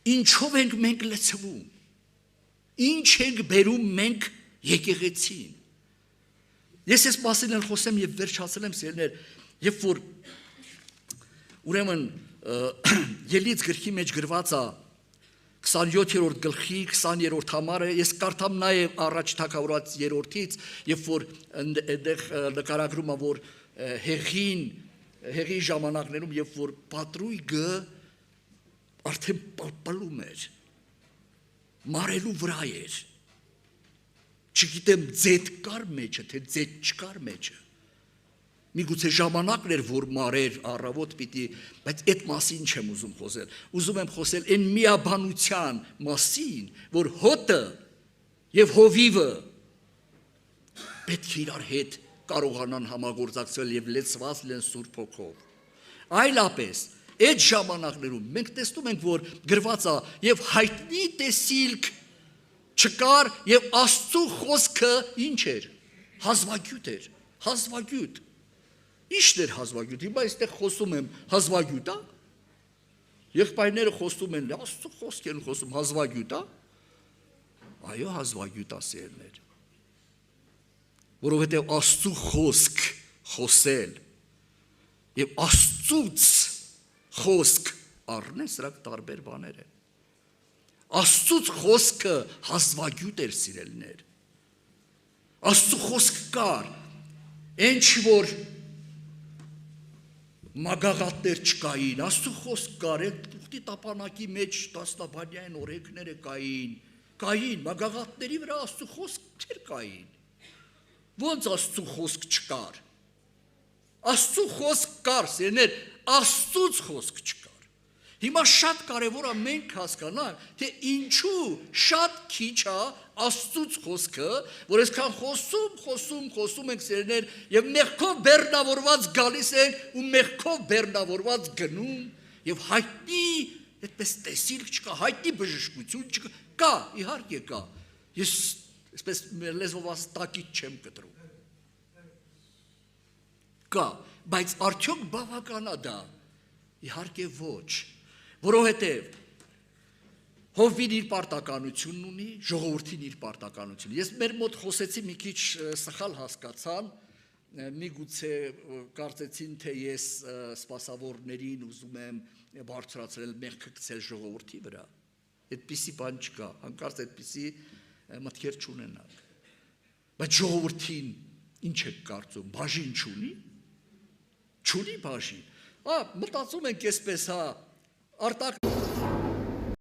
Ինչով ենք մենք լցվում, ինչ ենք բերում մենք եկեղեցին։ Ես այս մասին էլ խոսեմ եւ վերջացել եմ սիրելիներ, երբ որ ուրեմն Ելից գրքի մեջ գրված է 27-րդ գլխի 20-րդ համարը, ես կարդամ նաև առաջ թագավորաց 3-ից, երբ որ այնտեղ նկարագրում է, որ հեղի ժամանակներում, երբ որ պատրույգը արդեն պալպալում էր, մարելու վրա էր, չգիտեմ ձետ կար մեջը, թե ձետ չկար մեջը, միգուցե ժամանակն էր, որ մարեր առավոտ պիտի, բայց այդ մասին չեմ ուզում խոսել, ուզում եմ խոսել այն միաբանության մասին, որ հոտը և հովիվը պետք է իրար հետ կարողանան համագործակցել և լեցված լինեն Սուրբ Հոգով։ Այլապես, այդ ժամանակներում մենք տեսնում ենք, որ գրված է և հայտնի տեսիլք չկար և Աստծու խոսքը ինչ էր, հազվագյուտ էր, հազվագյուտ։ Իշտ էր հազվագյուտ, հիմա այստեղ խոսում եմ հազվագյուտ, եղբայրները խոսում են, Աստծու խոսք են խոսում, հազվագյուտ, այո, հազվագյուտ ասելներ, որովհետև Աստծու խոսք խոսել և Աստծուց խոսք առնել, սրանք տարբեր բաներ են։ Աստծուց խոսքը հազվագյուտ էր սիրելիներ, Աստծու խոսք կար, ինչ որ մագաղատներ չկային, Աստծու խոսք կար, այդ ուխտի տապանակի մեջ տասնաբանյային օրենքները կային, մագաղատների վրա Աստծու խոսք չէր կային, ոնց Աստծու խոսք չկար, Աստծու խոսք կար, սիրելիներ, Աստծուց խոսք չկար, հիմա շատ կարևոր է մենք հասկանանք, թե ինչու շատ քիչ է Աստծուց խոսքը, որ այսքան խոսում ենք սիրելիներ, և մեղքով բեռնավորված գալիս ենք ու մեղքով բեռնավորված գնում, և հայտնի այդպես տեսիլք չկա, հայտնի բժշկություն չկա, կա, իհարկե կա, ես այսպես մեր լեզվով տակից չեմ կտրում, կա, բայց արդյոք բավական է դա, իհարկե ոչ, որովհետև Հովվին իր պարտականությունն ունի, ժողովրդին իր պարտականություն։ Ես մեր մոտ խոսեցի մի քիչ սխալ հասկացան, միգուցե կարծեցին, թե ես սպասավորներին ուզում եմ բարձրացնել մեղքը գցել ժողովրդի վրա։ Այդպիսի բան չկա, հանկարծ այդպիսի մտքեր չունենանք։ Բայց ժողովրդին ինչ եք կարծում, բաժին չունի։ Չունի բաժին։ Մտածում ենք այսպես, արտակ